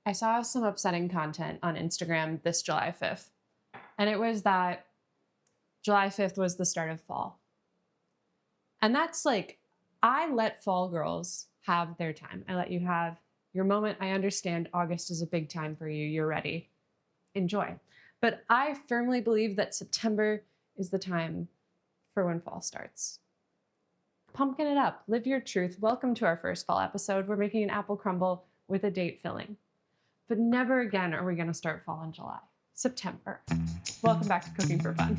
I saw some upsetting content on Instagram this July 5th, and it was that July 5th was the start of fall. And that's like, I let fall girls have their time. I let you have your moment. I understand August is a big time for you. You're ready. Enjoy. But I firmly believe that September is the time for when fall starts. Pumpkin it up. Live your truth. Welcome to our first fall episode. We're making an apple crumble with a date filling. But never again are we going to start fall in July. September. Welcome back to Cooking for Fun.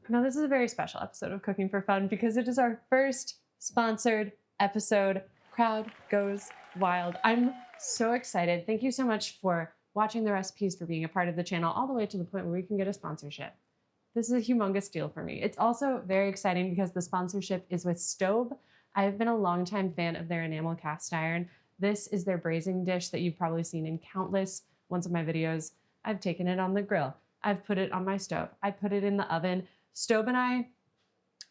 Now, this is a very special episode of Cooking for Fun because it is our first sponsored episode. Crowd goes wild. I'm so excited. Thank you so much for watching the recipes, for being a part of the channel, all the way to the point where we can get a sponsorship. This is a humongous deal for me. It's also very exciting because the sponsorship is with STAUB. I've been a longtime fan of their enamel cast iron. This is their braising dish that you've probably seen in countless ones of my videos. I've taken it on the grill. I've put it on my stove. I put it in the oven. STAUB and I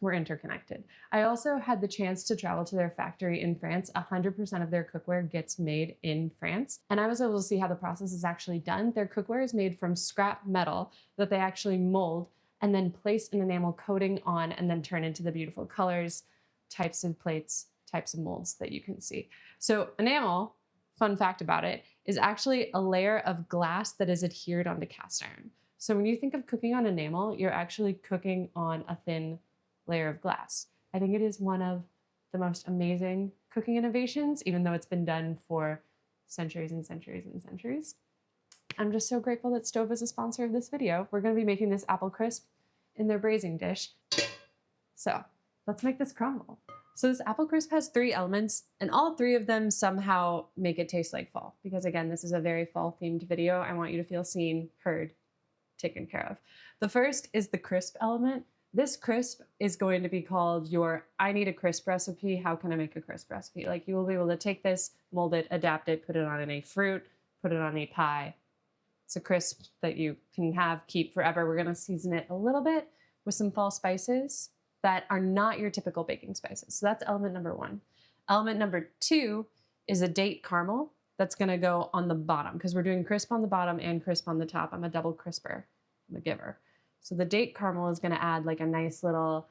were interconnected. I also had the chance to travel to their factory in France. 100% of their cookware gets made in France. And I was able to see how the process is actually done. Their cookware is made from scrap metal that they actually mold and then place an enamel coating on and then turn into the beautiful colors, types of plates, types of molds that you can see. So enamel, fun fact about it, is actually a layer of glass that is adhered onto cast iron. So when you think of cooking on enamel, you're actually cooking on a thin layer of glass. I think it is one of the most amazing cooking innovations, even though it's been done for centuries and centuries and centuries. I'm just so grateful that STAUB is a sponsor of this video. We're going to be making this apple crisp in their braising dish. So let's make this crumble. So this apple crisp has 3 elements, and all 3 of them somehow make it taste like fall. Because again, this is a very fall themed video. I want you to feel seen, heard, taken care of. The first is the crisp element. This crisp is going to be called your I need a crisp recipe. How can I make a crisp recipe? Like, you will be able to take this, mold it, adapt it, put it on a fruit, put it on a pie. It's a crisp that you can have, keep forever. We're going to season it a little bit with some fall spices that are not your typical baking spices. So that's element number 1. Element number 2 is a date caramel that's going to go on the bottom because we're doing crisp on the bottom and crisp on the top. I'm a double crisper. I'm a giver. So the date caramel is going to add like a nice little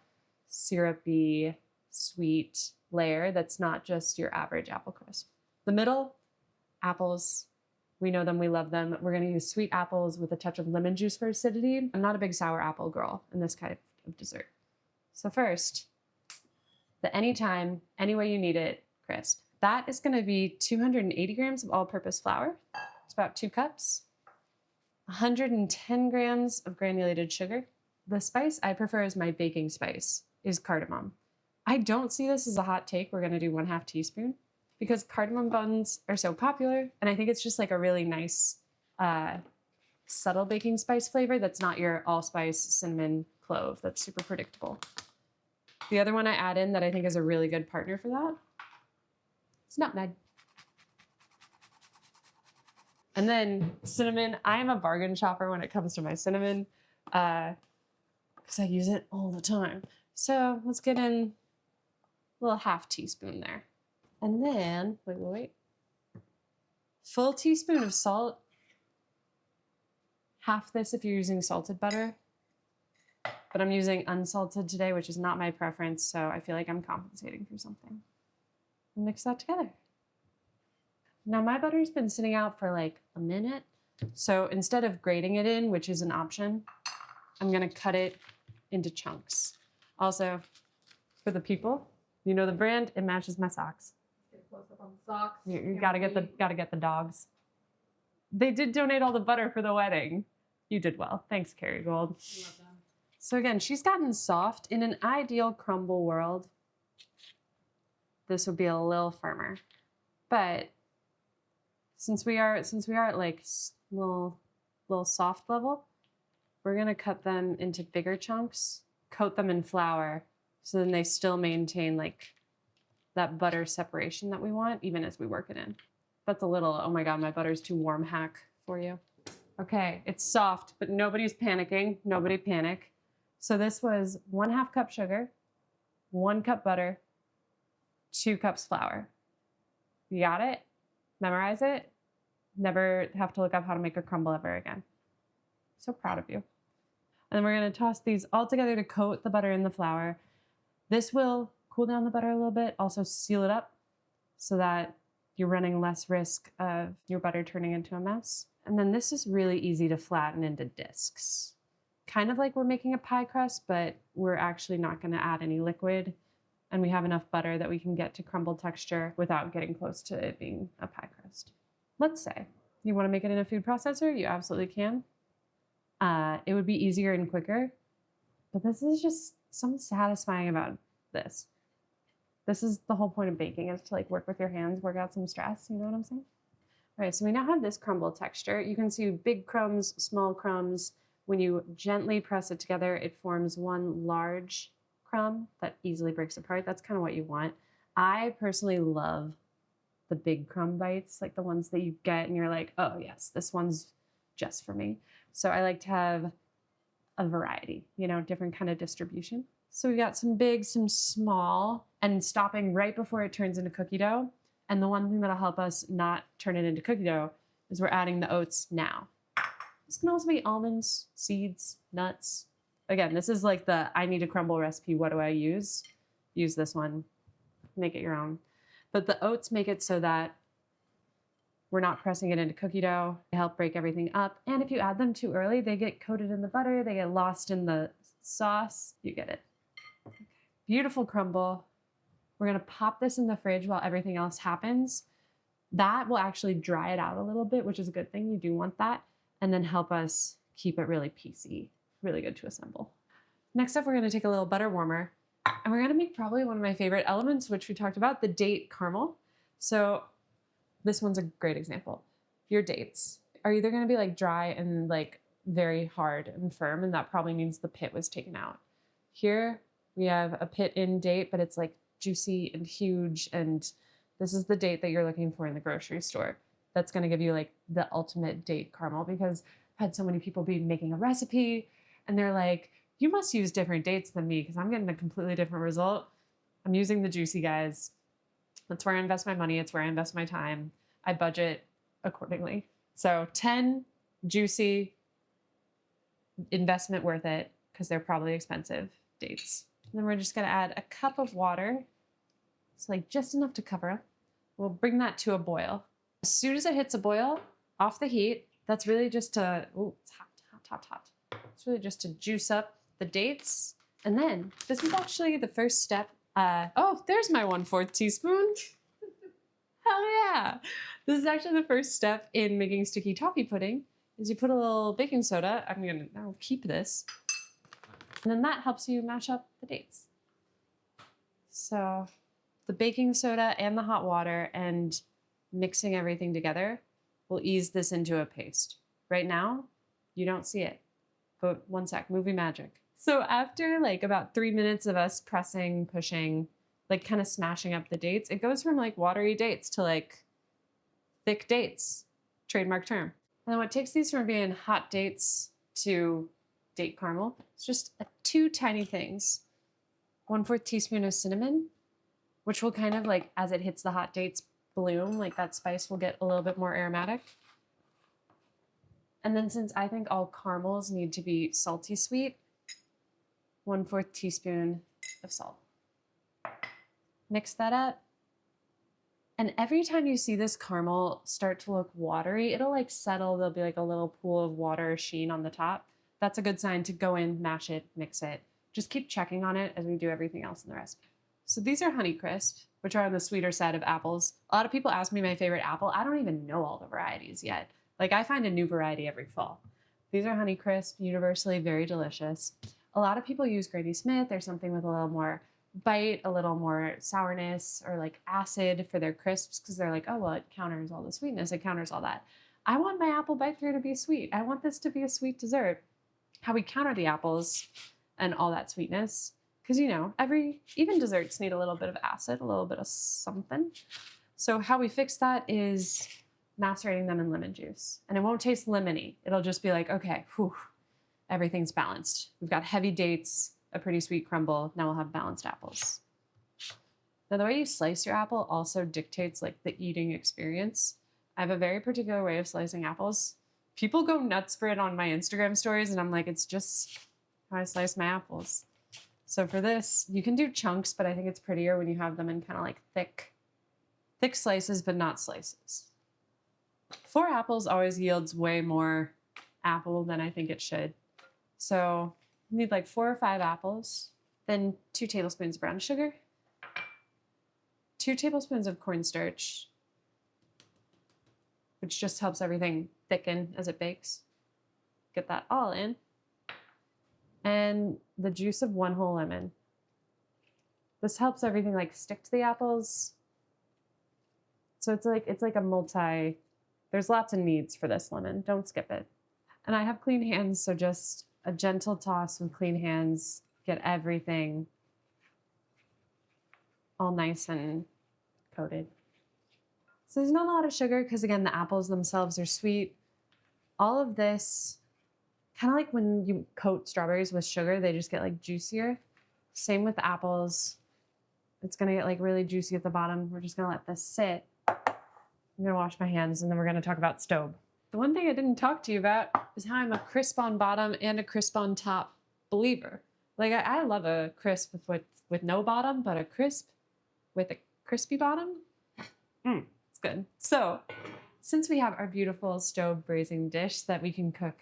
syrupy, sweet layer that's not just your average apple crisp. The middle, apples. We know them, we love them. We're going to use sweet apples with a touch of lemon juice for acidity. I'm not a big sour apple girl in this kind of dessert. So first, the anytime, any way you need it crisp. That is going to be 280 grams of all-purpose flour. It's about 2 cups. 110 grams of granulated sugar. The spice I prefer as my baking spice is cardamom. I don't see this as a hot take. We're going to do 1/2 teaspoon because cardamom buns are so popular. And I think it's just like a really nice, subtle baking spice flavor that's not your allspice, cinnamon, clove. That's super predictable. The other one I add in that I think is a really good partner for that is nutmeg. And then cinnamon. I am a bargain shopper when it comes to my cinnamon because I use it all the time. So let's get in a little 1/2 teaspoon there. And then, wait. Full teaspoon of salt. Half this if you're using salted butter. But I'm using unsalted today, which is not my preference, so I feel like I'm compensating for something. Mix that together. Now my butter's been sitting out for like a minute. So instead of grating it in, which is an option, I'm gonna cut it into chunks. Also, for the people, you know the brand, it matches my socks. Get a close up on the socks. You gotta get the dogs. They did donate all the butter for the wedding. You did well. Thanks, Carrie Gold. You love them. So again, she's gotten soft. In an ideal crumble world, this would be a little firmer. But since we are at like little soft level, we're gonna cut them into bigger chunks, coat them in flour, so then they still maintain like that butter separation that we want, even as we work it in. That's a little, oh my God, my butter's too warm hack for you. Okay, it's soft, but nobody's panicking. Nobody panic. So this was 1/2 cup sugar, 1 cup butter, 2 cups flour. You got it? Memorize it. Never have to look up how to make a crumble ever again. So proud of you. And then we're going to toss these all together to coat the butter in the flour. This will cool down the butter a little bit, also seal it up so that you're running less risk of your butter turning into a mess. And then this is really easy to flatten into discs. Kind of like we're making a pie crust, but we're actually not going to add any liquid. And we have enough butter that we can get to crumble texture without getting close to it being a pie crust. Let's say you want to make it in a food processor, you absolutely can. It would be easier and quicker, but this is just something satisfying about this. This is the whole point of baking, is to like work with your hands, work out some stress, you know what I'm saying? All right, so we now have this crumble texture. You can see big crumbs, small crumbs. When you gently press it together, it forms one large crumb that easily breaks apart. That's kind of what you want. I personally love the big crumb bites, like the ones that you get and you're like, oh yes, this one's just for me. So I like to have a variety, you know, different kind of distribution. So we got some big, some small, and stopping right before it turns into cookie dough. And the one thing that'll help us not turn it into cookie dough is we're adding the oats now. This can also be almonds, seeds, nuts. Again, this is like the I need a crumble recipe. What do I use? Use this one. Make it your own. But the oats make it so that we're not pressing it into cookie dough. They help break everything up. And if you add them too early, they get coated in the butter. They get lost in the sauce. You get it. Okay. Beautiful crumble. We're going to pop this in the fridge while everything else happens. That will actually dry it out a little bit, which is a good thing. You do want that. And then help us keep it really piecey. Really good to assemble. Next up, we're going to take a little butter warmer. And we're going to make probably one of my favorite elements, which we talked about, the date caramel. So this one's a great example. Your dates are either going to be like dry and like very hard and firm, and that probably means the pit was taken out. Here we have a pit in date, but it's like juicy and huge, and this is the date that you're looking for in the grocery store. That's going to give you like the ultimate date caramel, because I've had so many people be making a recipe and they're like, you must use different dates than me because I'm getting a completely different result. I'm using the juicy guys. That's where I invest my money. It's where I invest my time. I budget accordingly. So 10 juicy, investment worth it because they're probably expensive dates. And then we're just going to add a cup of water. So like just enough to cover up. We'll bring that to a boil. As soon as it hits a boil, off the heat, that's really just to, oh, it's hot, hot, hot, hot. It's really just to juice up the dates. And then this is actually the first step. Oh, there's my 1/4 teaspoon. Hell yeah. This is actually the first step in making sticky toffee pudding, is you put a little baking soda. I'm gonna now keep this. And then that helps you mash up the dates. So the baking soda and the hot water and mixing everything together will ease this into a paste. Right now, you don't see it, but one sec, movie magic. So after like about 3 minutes of us pressing, pushing, like kind of smashing up the dates, it goes from like watery dates to like thick dates, trademark term. And then what takes these from being hot dates to date caramel is just two tiny things. 1/4 teaspoon of cinnamon, which will kind of like, as it hits the hot dates, bloom, like that spice will get a little bit more aromatic. And then since I think all caramels need to be salty sweet, 1/4 teaspoon of salt. Mix that up. And every time you see this caramel start to look watery, it'll like settle. There'll be like a little pool of water sheen on the top. That's a good sign to go in, mash it, mix it. Just keep checking on it as we do everything else in the recipe. So these are Honeycrisp, which are on the sweeter side of apples. A lot of people ask me my favorite apple. I don't even know all the varieties yet. Like I find a new variety every fall. These are Honeycrisp, universally very delicious. A lot of people use Granny Smith or something with a little more bite, a little more sourness or like acid for their crisps because they're like, oh, well, it counters all the sweetness. It counters all that. I want my apple bite through to be sweet. I want this to be a sweet dessert. How we counter the apples and all that sweetness, because you know, even desserts need a little bit of acid, a little bit of something. So how we fix that is macerating them in lemon juice. And it won't taste lemony. It'll just be like, okay, whew, everything's balanced. We've got heavy dates, a pretty sweet crumble. Now we'll have balanced apples. Now the way you slice your apple also dictates like the eating experience. I have a very particular way of slicing apples. People go nuts for it on my Instagram stories, and I'm like, it's just how I slice my apples. So for this, you can do chunks, but I think it's prettier when you have them in kind of like thick slices, but not slices. 4 apples always yields way more apple than I think it should. So you need like 4 or 5 apples, then 2 tablespoons of brown sugar, 2 tablespoons of cornstarch, which just helps everything thicken as it bakes. Get that all in. And the juice of 1 whole lemon. This helps everything like stick to the apples. So it's like a there's lots of needs for this lemon. Don't skip it. And I have clean hands, so just a gentle toss with clean hands, get everything all nice and coated. So there's not a lot of sugar because again, the apples themselves are sweet. All of this, kind of like when you coat strawberries with sugar, they just get like juicier. Same with the apples. It's gonna get like really juicy at the bottom. We're just gonna let this sit. I'm gonna wash my hands and then we're gonna talk about STAUB. The one thing I didn't talk to you about is how I'm a crisp on bottom and a crisp on top believer. Like I love a crisp with no bottom, but a crisp with a crispy bottom, it's good. So since we have our beautiful STAUB braising dish that we can cook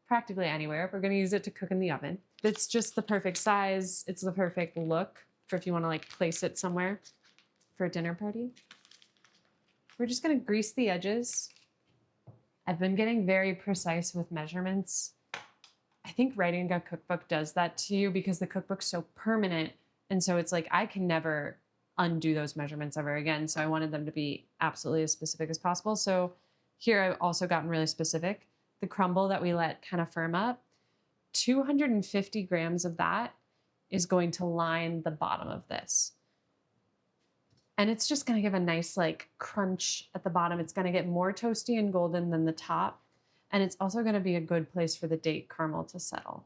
practically anywhere, we're gonna use it to cook in the oven. It's just the perfect size. It's the perfect look for if you wanna like place it somewhere for a dinner party. We're just gonna grease the edges. I've been getting very precise with measurements. I think writing a cookbook does that to you because the cookbook's so permanent. And so it's like, I can never undo those measurements ever again. So I wanted them to be absolutely as specific as possible. So here I've also gotten really specific. The crumble that we let kind of firm up, 250 grams of that is going to line the bottom of this. And it's just gonna give a nice like crunch at the bottom. It's gonna get more toasty and golden than the top. And it's also gonna be a good place for the date caramel to settle.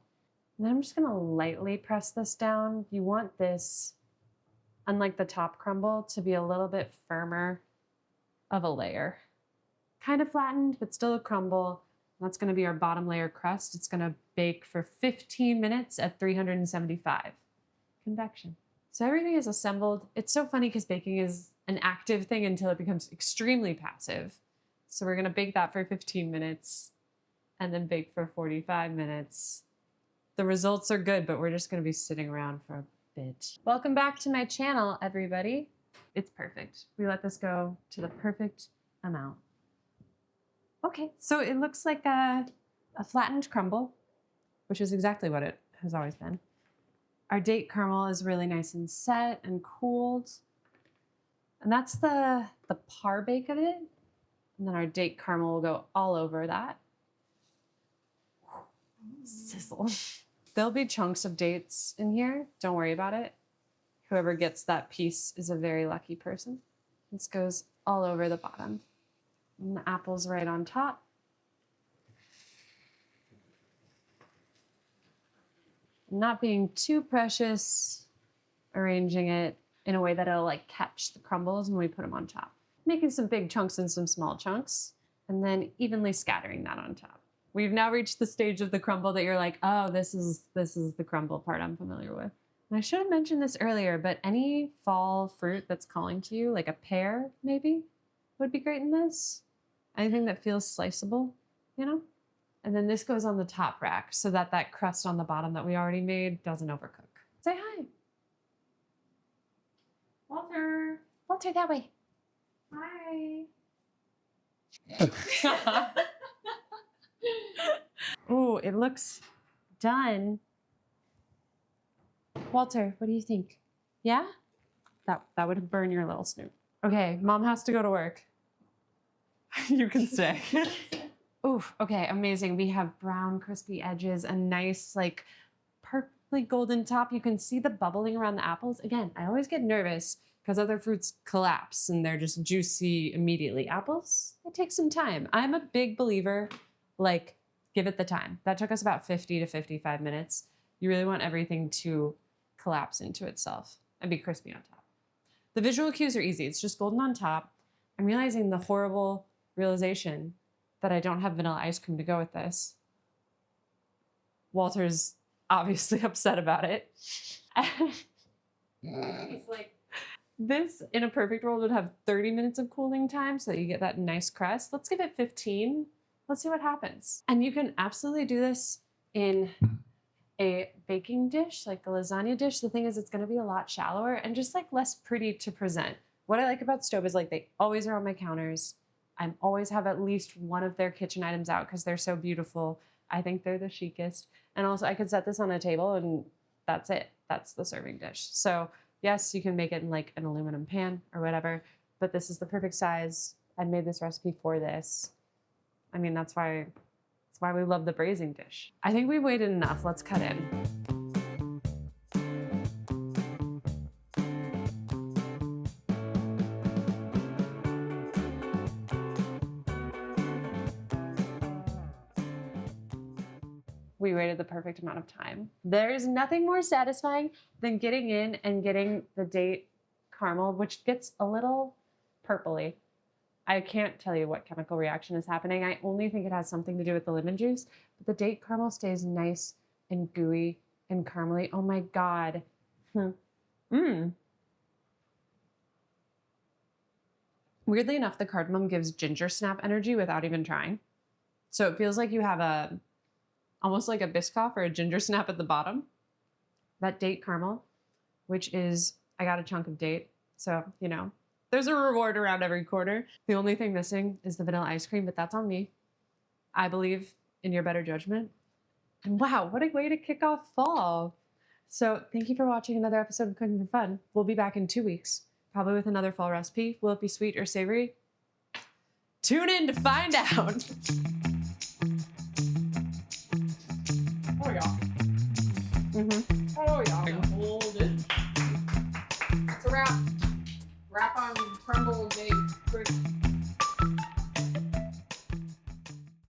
And then I'm just gonna lightly press this down. You want this, unlike the top crumble, to be a little bit firmer of a layer. Kind of flattened, but still a crumble. That's gonna be our bottom layer crust. It's gonna bake for 15 minutes at 375 convection. So everything is assembled. It's so funny because baking is an active thing until it becomes extremely passive. So we're gonna bake that for 15 minutes and then bake for 45 minutes. The results are good, but we're just gonna be sitting around for a bit. Welcome back to my channel, everybody. It's perfect. We let this go to the perfect amount. Okay, so it looks like a flattened crumble, which is exactly what it has always been. Our date caramel is really nice and set and cooled. And that's the par bake of it. And then our date caramel will go all over that. Sizzle. There'll be chunks of dates in here. Don't worry about it. Whoever gets that piece is a very lucky person. This goes all over the bottom. And the apple's right on top. Not being too precious, arranging it in a way that it'll like catch the crumbles when we put them on top. Making some big chunks and some small chunks, and then evenly scattering that on top. We've now reached the stage of the crumble that you're like, oh, this is the crumble part I'm familiar with. And I should have mentioned this earlier, but any fall fruit that's calling to you, like a pear maybe, would be great in this. Anything that feels sliceable, you know? And then this goes on the top rack so that that crust on the bottom that we already made doesn't overcook. Say hi. Walter. Walter, that way. Hi. Ooh, it looks done. Walter, what do you think? Yeah? That would burn your little snoot. Okay, Mom has to go to work. You can stay. Oof, okay, amazing. We have brown, crispy edges, a nice, like, purpley golden top. You can see the bubbling around the apples. Again, I always get nervous because other fruits collapse and they're just juicy immediately. Apples, it takes some time. I'm a big believer, like, give it the time. That took us about 50 to 55 minutes. You really want everything to collapse into itself and be crispy on top. The visual cues are easy. It's just golden on top. I'm realizing the horrible realization that I don't have vanilla ice cream to go with this. Walter's obviously upset about it. He's like, this in a perfect world would have 30 minutes of cooling time so that you get that nice crust. Let's give it 15. Let's see what happens. And you can absolutely do this in a baking dish, like a lasagna dish. The thing is, it's gonna be a lot shallower and just like less pretty to present. What I like about STAUB is like they always are on my counters. I always have at least one of their kitchen items out because they're so beautiful. I think they're the chicest. And also I could set this on a table and that's it. That's the serving dish. So yes, you can make it in like an aluminum pan or whatever, but this is the perfect size. I made this recipe for this. I mean, that's why we love the braising dish. I think we've waited enough. Let's cut in. We waited the perfect amount of time. There is nothing more satisfying than getting in and getting the date caramel, which gets a little purpley. I can't tell you what chemical reaction is happening. I only think it has something to do with the lemon juice, but the date caramel stays nice and gooey and caramely. Oh my God. Weirdly enough, the cardamom gives ginger snap energy without even trying. So it feels like you have almost like a Biscoff or a ginger snap at the bottom. That date caramel, which is, I got a chunk of date. So, you know, there's a reward around every corner. The only thing missing is the vanilla ice cream, but that's on me. I believe in your better judgment. And wow, what a way to kick off fall. So thank you for watching another episode of Cooking for Fun. We'll be back in 2 weeks, probably with another fall recipe. Will it be sweet or savory? Tune in to find out. Oh yeah. Oh yeah. Hold it. It's a wrap. Wrap on crumble, big, quick.